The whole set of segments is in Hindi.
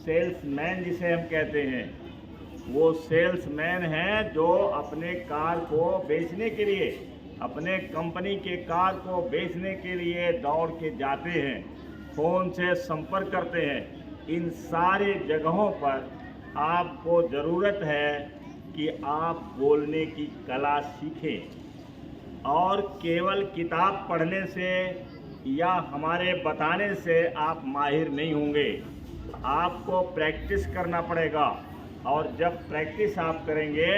सेल्समैन जिसे हम कहते हैं, वो सेल्समैन हैं जो अपने कार को बेचने के लिए, अपने कंपनी के कार को बेचने के लिए दौड़ के जाते हैं, फ़ोन से संपर्क करते हैं। इन सारे जगहों पर आपको ज़रूरत है कि आप बोलने की कला सीखें। और केवल किताब पढ़ने से या हमारे बताने से आप माहिर नहीं होंगे, आपको प्रैक्टिस करना पड़ेगा। और जब प्रैक्टिस आप करेंगे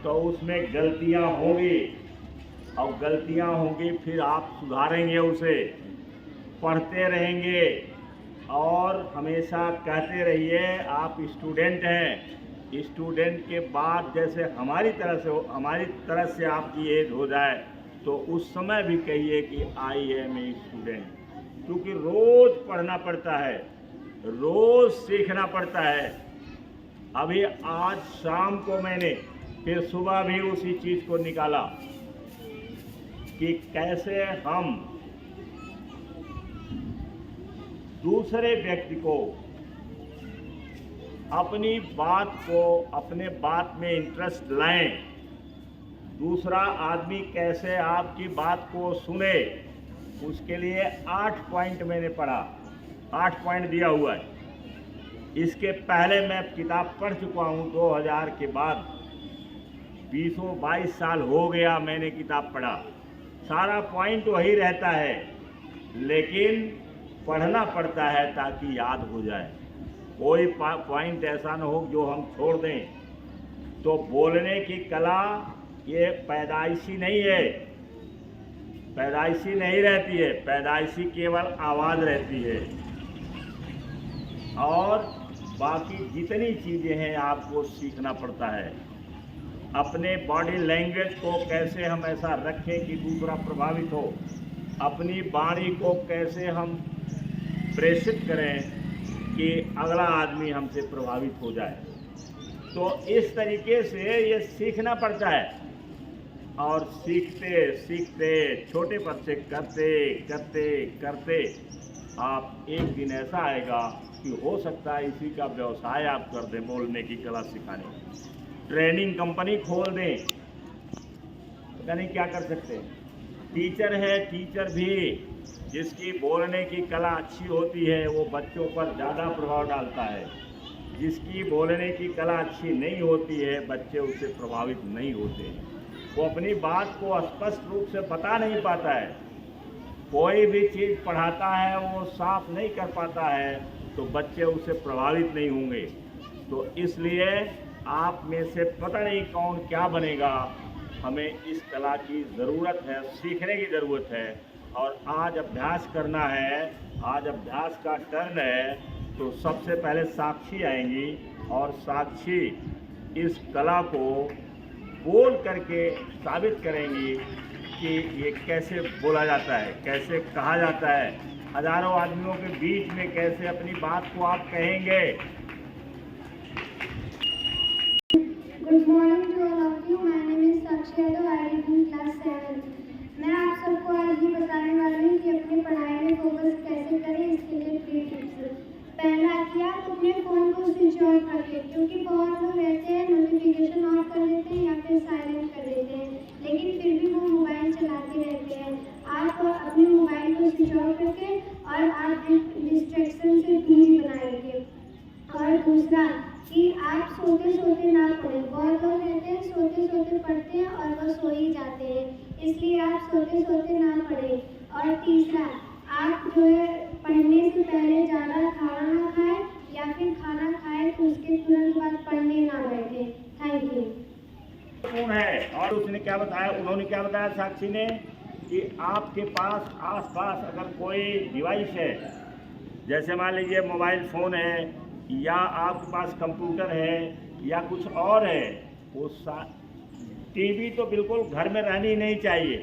तो उसमें गलतियां होंगी, और गलतियां होंगी फिर आप सुधारेंगे उसे। पढ़ते रहेंगे और हमेशा कहते रहिए आप स्टूडेंट हैं। स्टूडेंट के बाद जैसे हमारी तरह से आपकी एज हो जाए तो उस समय भी कहिए कि आई एम ए स्टूडेंट, क्योंकि रोज़ पढ़ना पड़ता है, रोज़ सीखना पड़ता है। अभी आज शाम को मैंने फिर सुबह भी उसी चीज़ को निकाला कि कैसे हम दूसरे व्यक्ति को अपनी अपने बात में इंटरेस्ट लाएं, दूसरा आदमी कैसे आपकी बात को सुने, उसके लिए 8 पॉइंट मैंने पढ़ा, 8 पॉइंट दिया हुआ है। इसके पहले मैं किताब पढ़ चुका हूँ 2000 के बाद, 22 साल हो गया मैंने किताब पढ़ा। सारा पॉइंट वही रहता है, लेकिन पढ़ना पड़ता है ताकि याद हो जाए। कोई पॉइंट ऐसा न हो जो हम छोड़ दें। तो बोलने की कला ये पैदाइशी नहीं है, पैदाइशी नहीं रहती है, पैदाइशी केवल आवाज़ रहती है। और बाकी जितनी चीज़ें हैं आपको सीखना पड़ता है। अपने बॉडी लैंग्वेज को कैसे हम ऐसा रखें कि दूसरा प्रभावित हो, अपनी वाणी को कैसे हम प्रेषित करें कि अगला आदमी हमसे प्रभावित हो जाए। तो इस तरीके से ये सीखना पड़ता है। और सीखते सीखते छोटे पद से करते करते करते आप एक दिन ऐसा आएगा कि हो सकता है इसी का व्यवसाय आप कर दें, बोलने की कला सिखाने, ट्रेनिंग कंपनी खोल दें। पता नहीं क्या कर सकते हैं। टीचर है, टीचर भी जिसकी बोलने की कला अच्छी होती है वो बच्चों पर ज़्यादा प्रभाव डालता है। जिसकी बोलने की कला अच्छी नहीं होती है बच्चे उससे प्रभावित नहीं होते हैं। वो अपनी बात को स्पष्ट रूप से बता नहीं पाता है। कोई भी चीज़ पढ़ाता है वो साफ नहीं कर पाता है तो बच्चे उससे प्रभावित नहीं होंगे। तो इसलिए आप में से पता नहीं कौन क्या बनेगा। हमें इस कला की ज़रूरत है, सीखने की ज़रूरत है। और आज अभ्यास करना है, आज अभ्यास का टर्न है। तो सबसे पहले साक्षी आएंगी और साक्षी इस कला को बोल करके साबित करेंगी कि ये कैसे बोला जाता है, कैसे कहा जाता है। हजारों आदमियों के बीच में कैसे अपनी बात को आप कहेंगे। Good morning to all of you. My name is Sakshi Yadav, I am in class 7। मैं आप सबको आज ये बताने वाली हूँ कि अपनी पढ़ाई में फोकस कैसे करें। इसके लिए 3 टिप्स। पहला कि आप अपने फ़ोन को स्विच ऑफ कर दें, क्योंकि बहुत लोग रहते हैं नोटिफिकेशन ऑफ कर देते हैं या फिर साइलेंट कर देते हैं, लेकिन फिर भी वो मोबाइल चलाते रहते हैं। आप अपने मोबाइल को स्विच ऑफ करके और आप डिस्ट्रैक्शन से दूरी बनाएंगे। और दूसरा कि आप सोते सोते ना पढ़ें। बहुत लोग रहते हैं सोते सोते पढ़ते हैं और वो सो ही जाते हैं, इसलिए आप सोते सोते ना पढ़ें। और तीसरा, आप जो है पढ़ने से पहले ज़्यादा खाना ना खाएं या फिर खाना खाएं तो उसके तुरंत बाद पढ़ने ना बैठें। Thank you. कौन है और उसने क्या बताया, उन्होंने क्या बताया साक्षी ने कि आपके पास आसपास अगर कोई डिवाइस है, जैसे मान लीजिए मोबाइल फ़ोन है या आपके पास कंप्यूटर है या कुछ और है, वो टीवी तो बिल्कुल घर में रहनी नहीं चाहिए।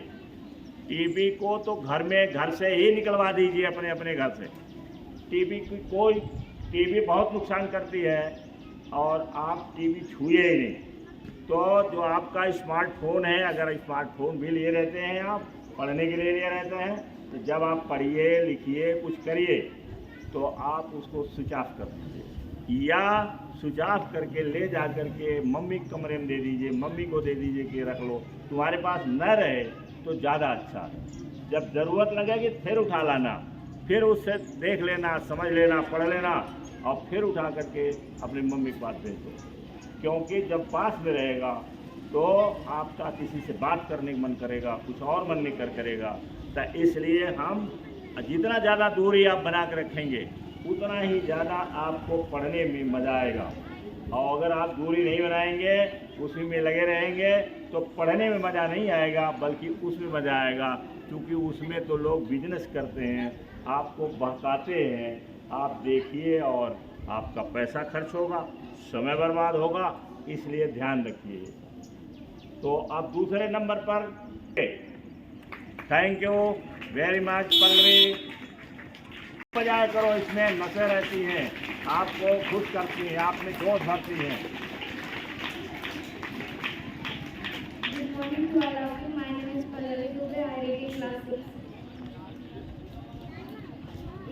टीवी को तो घर से ही निकलवा दीजिए अपने अपने घर से। टीवी बहुत नुकसान करती है और आप टीवी छुए ही नहीं। तो जो आपका स्मार्टफोन है, अगर स्मार्टफोन भी लिए रहते हैं, आप पढ़ने के लिए रहते हैं, तो जब आप पढ़िए लिखिए कुछ करिए तो आप उसको स्विच ऑफ कर दीजिए। या स्विच ऑफ करके ले जा करके मम्मी के कमरे में दे दीजिए, मम्मी को दे दीजिए कि रख लो। तुम्हारे पास न रहे तो ज़्यादा अच्छा है। जब ज़रूरत लगेगी फिर उठा लाना, फिर उससे देख लेना, समझ लेना, पढ़ लेना और फिर उठा करके अपनी मम्मी के पास भेज दो। क्योंकि जब पास में रहेगा तो आपका किसी से बात करने का मन करेगा, कुछ और मन नहीं करेगा। तो इसलिए हम जितना ज़्यादा दूरी आप बना कर रखेंगे उतना ही ज़्यादा आपको पढ़ने में मज़ा आएगा। और अगर आप दूरी नहीं बनाएंगे, उसी में लगे रहेंगे, तो पढ़ने में मज़ा नहीं आएगा, बल्कि उसमें मज़ा आएगा। क्योंकि उसमें तो लोग बिजनेस करते हैं, आपको बहकाते हैं। आप देखिए और आपका पैसा खर्च होगा, समय बर्बाद होगा, इसलिए ध्यान रखिए। तो अब दूसरे नंबर पर thank you very much Pallavi. बजाया करो, इसमें नशे रहती हैं, आपको खुश करती हैं, आप में जोश भरती हैं। Good morning to all of you. My name is Pallavi Dubey. I read in class 6.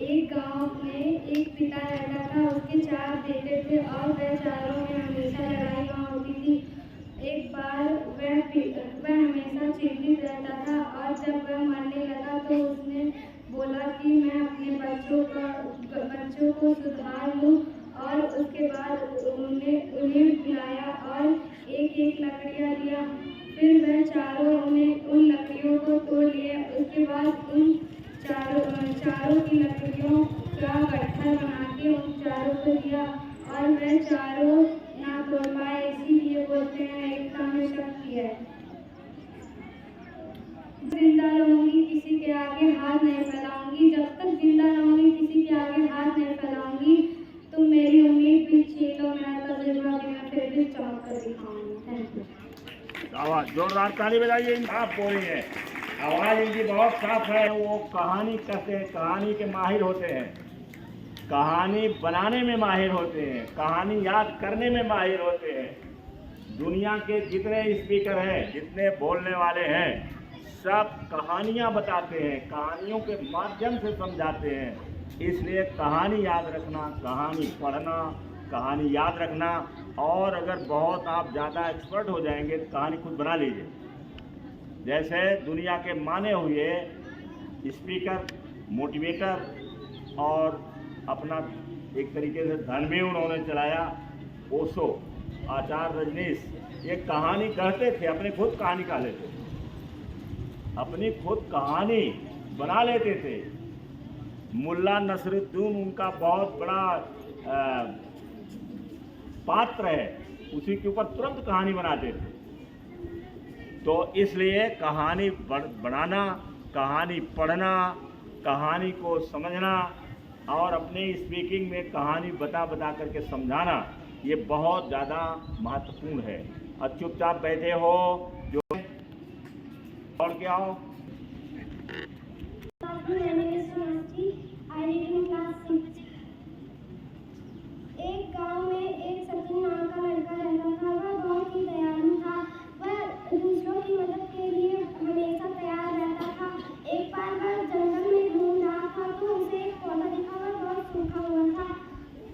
एक गांव में एक पिता रहता था, उसके 4 बेटे थे और वह चारों में हमेशा लड़ाई वहाँ होती थी। एक बार वह हमेशा चिंतित रहता था और जब वह मरने लगा तो उसने बोला कि मैं अपने बच्चों को सुधार लूं। और उसके बाद उन्हें बुलाया और एक लकड़ियाँ दिया। फिर वह चारों ने उन लकड़ियों को तोड़ लिया। उसके बाद उन चारों की लकड़ियों का गट्ठर बना के उन चारों को दिया और वह चारों ना तोड़ पाए। इसीलिए बोलते हैं एकता में शक्ति है। जिंदा रहूंगी, किसी के आगे हाथ नहीं फैलाऊंगी। जब तक जिंदा रहूंगी, किसी के आगे हाथ नहीं फैलाऊंगी। तुम मेरी उम्मीद भी छीन लो, मेरा तजुर्बा भी मैं फिर भी चमक कर दिखाऊंगी। Thank you. आवाज़ जोरदार ताली बजाइए। आप बोल रही हैं, आवाज़ इनकी बहुत साफ है। वो कहानी कहते हैं, कहानी के माहिर होते हैं, कहानी बनाने में माहिर होते हैं, कहानी याद करने में माहिर होते हैं। दुनिया के जितने स्पीकर हैं, जितने बोलने वाले हैं, सब कहानियाँ बताते हैं, कहानियों के माध्यम से समझाते हैं। इसलिए कहानी याद रखना, कहानी पढ़ना, कहानी याद रखना। और अगर बहुत आप ज़्यादा एक्सपर्ट हो जाएंगे तो कहानी खुद बना लीजिए। जैसे दुनिया के माने हुए स्पीकर, मोटिवेटर और अपना एक तरीके से धन भी उन्होंने चलाया, ओशो, आचार्य रजनीश, ये कहानी कहते थे, अपनी खुद कहानी कह लेते थे, अपनी खुद कहानी बना लेते थे। मुल्ला नसरुद्दीन उनका बहुत बड़ा पात्र है, उसी के ऊपर तुरंत कहानी बनाते थे। तो इसलिए कहानी बनाना, कहानी पढ़ना, कहानी को समझना और अपने स्पीकिंग में कहानी बता करके समझाना, ये बहुत ज़्यादा महत्वपूर्ण है। और चुपचाप बैठे हो जो और क्या हो। एक गांव में एक सचिन नाम का लड़का रहता था। वह बहुत ही दयालु था। वह दूसरों की मदद के लिए हमेशा तैयार रहता था। एक बार वह जंगल में घूम रहा था तो उसे एक पौधा दिखा, वह बहुत सूखा हुआ था।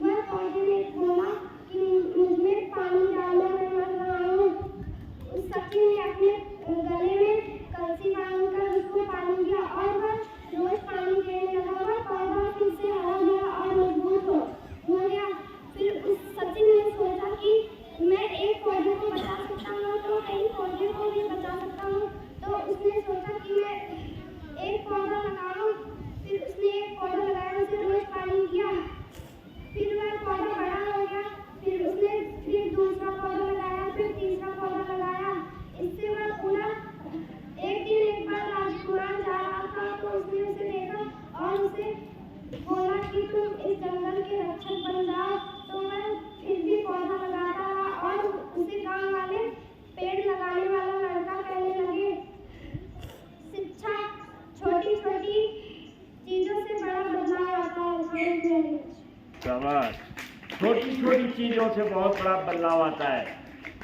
वह पौधे ने बोला कि मुझमें पानी डालो, मैं मर रहा हूँ। उस सचिन ने अपने गले में कलसी बांधकर उसको पानी दिया और वह रोज पानी देने लगा। वह पौधा फिर से हरा गया और मजबूत हो गया। फिर उस सचिन ने सोचा कि मैं एक पौधे को बचा सकता हूँ तो कई पौधे को भी बचा सकता हूँ। तो उसने सोचा कि मैं एक पौधा लगाऊं। फिर उसने एक पौधा लगाया, उसे रोज पानी दिया। फिर वह पौधा बड़ा हो गया। फिर उसने फिर दूसरा पौधा लगाया, फिर तीसरा पौधा लगाया। इससे वह पूरा एक बार राजकुमार जा रहा था तो उसने उसे देखा और उसे बोला कि तुम इस जंगल के रक्षक बन जाओ। तो वह फिर भी पौधा लगाता रहा और उसे गांव वाले पेड़ लगाने वाला लड़का कहने लगे। शिक्षा छोटी छोटी चीजों से बड़ा बदलाव आता है। शाबाश। छोटी छोटी चीज़ों से बहुत बड़ा बदलाव आता है।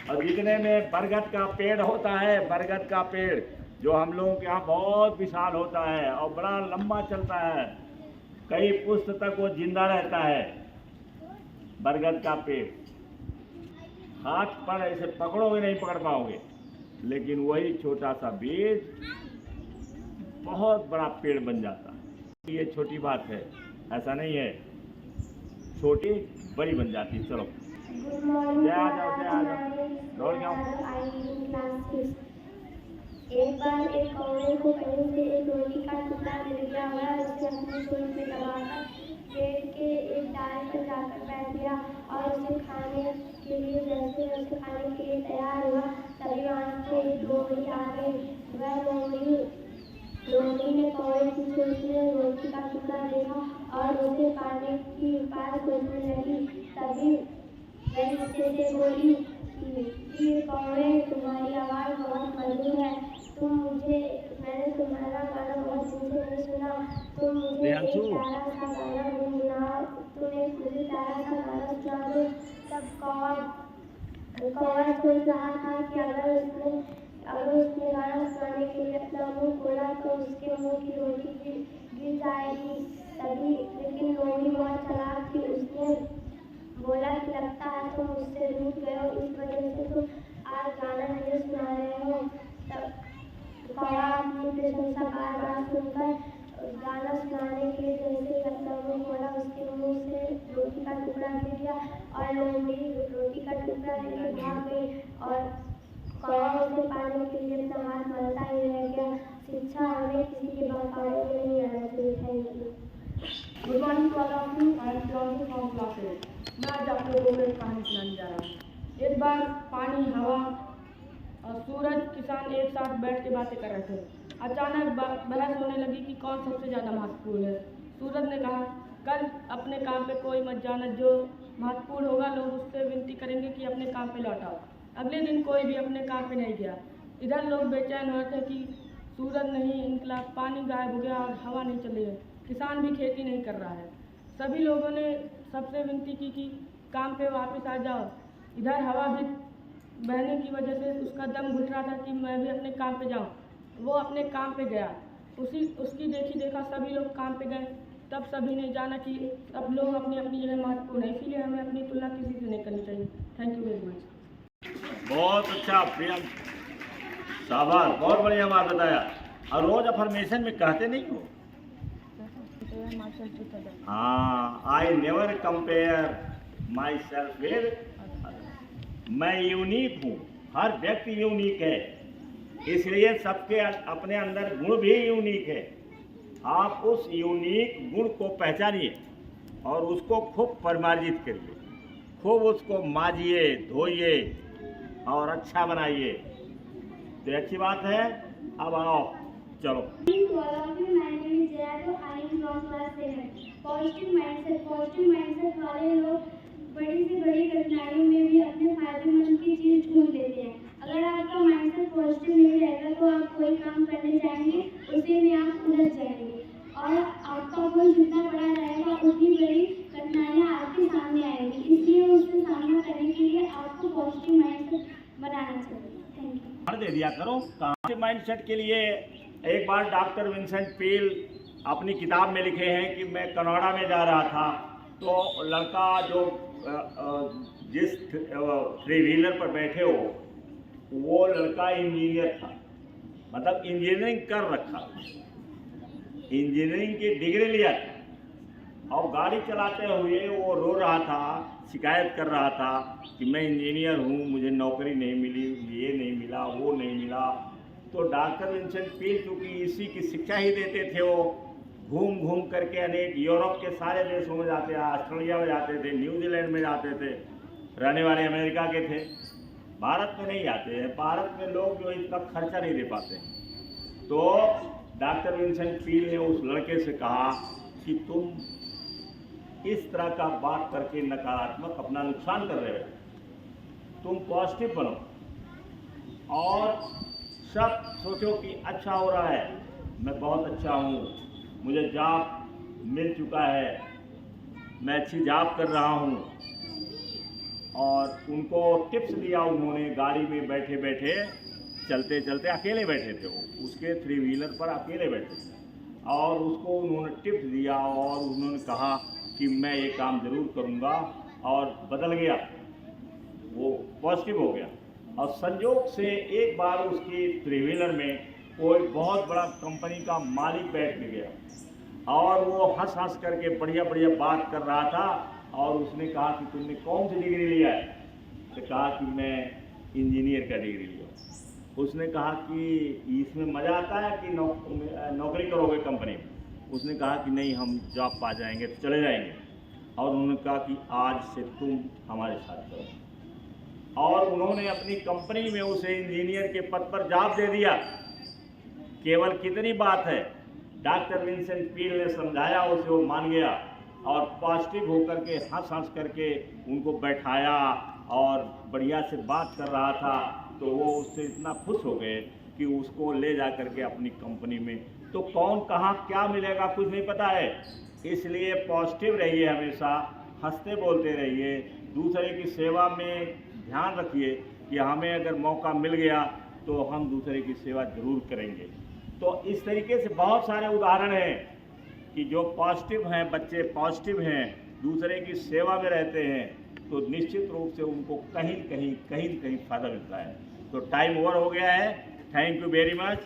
और जितने में बरगद का पेड़ होता है, बरगद का पेड़ जो हम लोगों के यहाँ बहुत विशाल होता है और बड़ा लंबा चलता है, कई पुष्ट तक वो जिंदा रहता है। बरगद का पेड़, हाथ पर ऐसे पकड़ोगे नहीं पकड़ पाओगे, लेकिन वही छोटा सा बीज बहुत बड़ा पेड़ बन जाता है। ये छोटी बात है, ऐसा नहीं है, छोटी बड़ी बन जाती है। चलो गुड मॉर्निंग। जय आ जाओ, जय आ जाओ, दौड़ जाओ। एक बार एक कौवे को कहीं से एक रोटी का टुकड़ा मिल गया। वह उसे अपनी चोंच में दबाकर पेड़ के एक डाल पर जाकर बैठ गया और उसे खाने के लिए तैयार हुआ, तभी वहां से एक लोमड़ी आ गई। वह लोमड़ी ने कौवे की चोंच में रोटी का टुकड़ा देखा और उसे पाने की उपाय खोजने लगी। तभी वह उससे से बोली कि कौवे, तुम्हारी आवाज़ बहुत मधुर है। मैंने तुम्हारा गाना बहुत दिन से नहीं सुना। तुम मुझे एक प्यारा सा गाना गुनगुनाओ। तुम एक मुझे प्यारा सा गाना सुना दो। तब कौवा सोच रहा था कि अगर उसने गाना सुनाने के लिए अपना मुंह खोला तो उसके मुंह की रोटी गिर जाएगी। तभी लेकिन लोमड़ी बहुत चालाक थी। उसने बोला कि लगता है तुम मुझसे रूठ गए हो, इस वजह से तुम आज गाना नहीं सुना रहे हो। तब कौवा अपनी प्रशंसा बार-बार सुनकर गाना सुनाने के लिए जैसे ही अपना मुंह खोला, उसके मुंह से रोटी का टुकड़ा गिर गया और लोमड़ी रोटी का टुकड़ा लेकर भाग गई और कौवा उसे पाने के लिए अपना हाथ मलता ही रह गया। शिक्षा हमें किसी के बहकावे में नहीं आना चाहिए। Thank you. Good morning to all of you. I am Priyanshu from class 8। मैं आज आप लोगों को एक कहानी सुनाने जा रहा हूँ। एक बार पानी, हवा और सूरज, किसान एक साथ बैठ के बातें कर रहे थे। अचानक बहस होने लगी कि कौन सबसे ज़्यादा महत्वपूर्ण है। सूरज ने कहा, कल अपने काम पे कोई मत जाना, जो महत्वपूर्ण होगा लोग उससे विनती करेंगे कि अपने काम पे लौट आओ। अगले दिन कोई भी अपने काम पे नहीं गया। इधर लोग बेचैन हो रहे थे कि सूरज नहीं निकला, पानी गायब हो गया और हवा नहीं चली है, किसान भी खेती नहीं कर रहा है। सभी लोगों ने सबसे विनती की कि काम पे वापस आ जाओ। इधर हवा भी बहने की वजह से उसका दम घुट रहा था कि मैं भी अपने काम पे जाऊं। वो अपने काम पे गया। उसकी देखी देखा सभी लोग काम पे गए। तब सभी ने जाना कि अब लोग अपनी अपनी जगह महत्वपूर्ण है, इसीलिए हमें अपनी तुलना किसी से नहीं करनी चाहिए। Thank you very much. बहुत अच्छा प्रियम, शाबाश, बहुत बढ़िया बात बताया। और रोज अफर्मेशन में कहते नहीं हो? हाँ, I never compare my self with, मैं यूनिक हूँ, हर व्यक्ति यूनिक है, इसलिए सबके अपने अंदर गुण भी यूनिक है। आप उस यूनिक गुण को पहचानिए और उसको खूब परिमार्जित करिए, खूब उसको माजिए, धोइए और अच्छा बनाइए, तो अच्छी बात है। अब आओ, चलो। पॉजिटिव माइंडसेट वाले लोग बड़ी से बड़ी कठिनाइयों में भी अपने फायदेमंद की चीज ढूंढ लेते हैं। अगर आपका माइंडसेट पॉजिटिव नहीं रहेगा तो आप कोई काम करने जाएंगे, उसे में आप उलझ जाएंगे और आपका गोल जितना बड़ा रहेगा उतनी बड़ी कठिनाइयाँ आपके सामने आएंगी। इसलिए उससे सामना करने के लिए आपको पॉजिटिव माइंडसेट बनाना चाहिए। Thank you. दे दिया करो पॉजिटिव माइंडसेट के लिए। एक बार डॉक्टर विंसेंट पील अपनी किताब में लिखे हैं कि मैं कनाडा में जा रहा था, तो लड़का जो जिस थ्री व्हीलर पर बैठे हो वो लड़का इंजीनियर था, मतलब इंजीनियरिंग कर रखा, इंजीनियरिंग की डिग्री लिया था और गाड़ी चलाते हुए वो रो रहा था, शिकायत कर रहा था कि मैं इंजीनियर हूँ, मुझे नौकरी नहीं मिली, ये नहीं मिला, वो नहीं मिला। तो डॉक्टर विंसेंट पील चूँकि इसी की शिक्षा ही देते थे, वो घूम घूम करके अनेक यूरोप के सारे देशों में जाते, ऑस्ट्रेलिया में जाते थे, न्यूजीलैंड में जाते थे, रहने वाले अमेरिका के थे, भारत में नहीं आते हैं। भारत में लोग जो इतना खर्चा नहीं दे पाते। तो डॉक्टर विंसेंट पील ने उस लड़के से कहा कि तुम इस तरह का बात करके नकारात्मक अपना नुकसान कर रहे हो, तुम पॉजिटिव बनो और सब सोचो कि अच्छा हो रहा है, मैं बहुत अच्छा हूँ, मुझे जॉब मिल चुका है, मैं अच्छी जॉब कर रहा हूँ। और उनको टिप्स दिया उन्होंने, गाड़ी में बैठे बैठे, चलते चलते, अकेले बैठे थे वो, उसके थ्री व्हीलर पर अकेले बैठे थे और उसको उन्होंने टिप्स दिया और उन्होंने कहा कि मैं ये काम ज़रूर करूँगा और बदल गया, वो पॉजिटिव हो गया। और संयोग से एक बार उसकी थ्री व्हीलर में कोई बहुत बड़ा कंपनी का मालिक बैठ के गया और वो हंस हंस करके बढ़िया बढ़िया बात कर रहा था। और उसने कहा कि तुमने कौन सी डिग्री लिया है? तो कहा कि मैं इंजीनियर का डिग्री लिया। उसने कहा कि इसमें मज़ा आता है कि नौकरी करोगे कंपनी में? उसने कहा कि नहीं, हम जॉब पा जाएंगे तो चले जाएंगे। और उन्होंने कहा कि आज से तुम हमारे साथ चलो। और उन्होंने अपनी कंपनी में उसे इंजीनियर के पद पर जॉब दे दिया। केवल कितनी बात है, डॉक्टर विंसेंट पील ने समझाया उसे, वो मान गया और पॉजिटिव होकर के हंस हंस करके उनको बैठाया और बढ़िया से बात कर रहा था। तो वो उससे इतना खुश हो गए कि उसको ले जा करके अपनी कंपनी में, तो कौन कहाँ क्या मिलेगा कुछ नहीं पता है। इसलिए पॉजिटिव रहिए, हमेशा हंसते बोलते रहिए, दूसरे की सेवा में ध्यान रखिए कि हमें अगर मौका मिल गया तो हम दूसरे की सेवा जरूर करेंगे। तो इस तरीके से बहुत सारे उदाहरण हैं कि जो पॉजिटिव हैं, बच्चे पॉजिटिव हैं, दूसरे की सेवा में रहते हैं, तो निश्चित रूप से उनको कहीं न कहीं फ़ायदा मिलता है। तो टाइम ओवर हो गया है। Thank you very much.